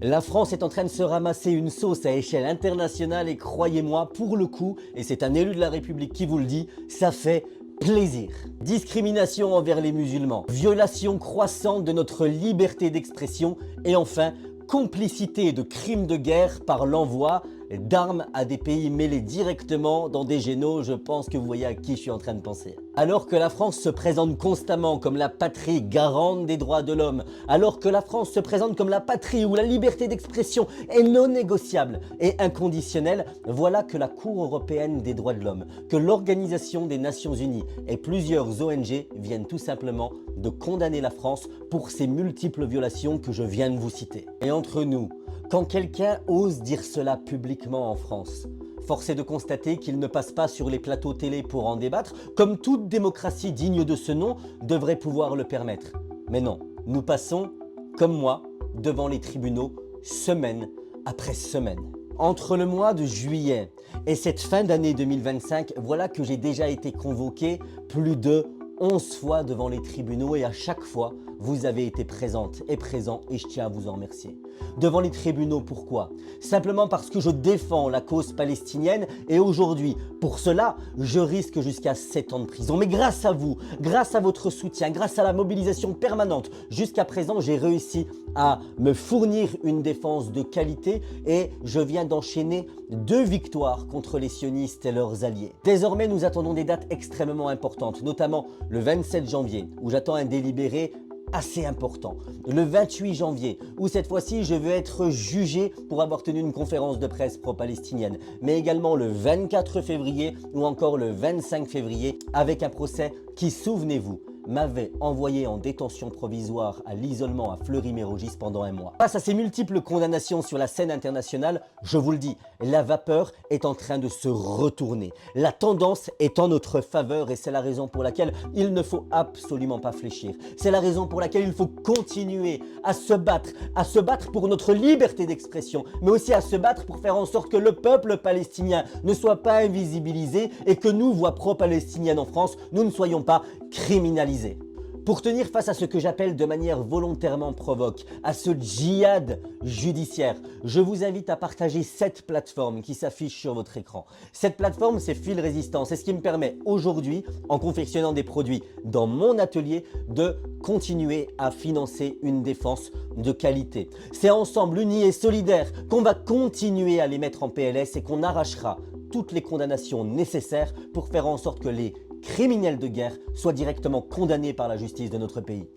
La France est en train de se ramasser une sauce à échelle internationale et croyez-moi, pour le coup, et c'est un élu de la République qui vous le dit, ça fait plaisir. Discrimination envers les musulmans, violation croissante de notre liberté d'expression et enfin, complicité de crimes de guerre par l'envoi d'armes à des pays mêlés directement dans des génaux, je pense que vous voyez à qui je suis en train de penser. Alors que la France se présente constamment comme la patrie garante des droits de l'homme, alors que la France se présente comme la patrie où la liberté d'expression est non négociable et inconditionnelle, voilà que la Cour européenne des droits de l'homme, que l'Organisation des Nations Unies et plusieurs ONG viennent tout simplement de condamner la France pour ces multiples violations que je viens de vous citer. Et entre nous, quand quelqu'un ose dire cela publiquement en France, force est de constater qu'il ne passe pas sur les plateaux télé pour en débattre, comme toute démocratie digne de ce nom devrait pouvoir le permettre. Mais non, nous passons, comme moi, devant les tribunaux semaine après semaine. Entre le mois de juillet et cette fin d'année 2025, voilà que j'ai déjà été convoqué plus de 11 fois devant les tribunaux et à chaque fois, vous avez été présente et présent et je tiens à vous en remercier. Devant les tribunaux, pourquoi? Simplement parce que je défends la cause palestinienne et aujourd'hui, pour cela, je risque jusqu'à 7 ans de prison. Mais grâce à vous, grâce à votre soutien, grâce à la mobilisation permanente, jusqu'à présent, j'ai réussi à me fournir une défense de qualité et je viens d'enchaîner 2 victoires contre les sionistes et leurs alliés. Désormais, nous attendons des dates extrêmement importantes, notamment le 27 janvier où j'attends un délibéré assez important. Le 28 janvier, où cette fois-ci je veux être jugé pour avoir tenu une conférence de presse pro-palestinienne, mais également le 24 février ou encore le 25 février avec un procès qui, souvenez-vous, m'avait envoyé en détention provisoire à l'isolement à Fleury-Mérogis pendant 1 mois. Face à ces multiples condamnations sur la scène internationale, je vous le dis, la vapeur est en train de se retourner. La tendance est en notre faveur et c'est la raison pour laquelle il ne faut absolument pas fléchir. C'est la raison pour laquelle il faut continuer à se battre pour notre liberté d'expression, mais aussi à se battre pour faire en sorte que le peuple palestinien ne soit pas invisibilisé et que nous, voix pro-palestinienne en France, nous ne soyons pas criminalisés. Pour tenir face à ce que j'appelle de manière volontairement provoque, à ce djihad judiciaire, je vous invite à partager cette plateforme qui s'affiche sur votre écran. Cette plateforme, c'est Fil Résistant. C'est ce qui me permet aujourd'hui, en confectionnant des produits dans mon atelier, de continuer à financer une défense de qualité. C'est ensemble, unis et solidaires, qu'on va continuer à les mettre en PLS et qu'on arrachera toutes les condamnations nécessaires pour faire en sorte que les criminels de guerre soient directement condamnés par la justice de notre pays.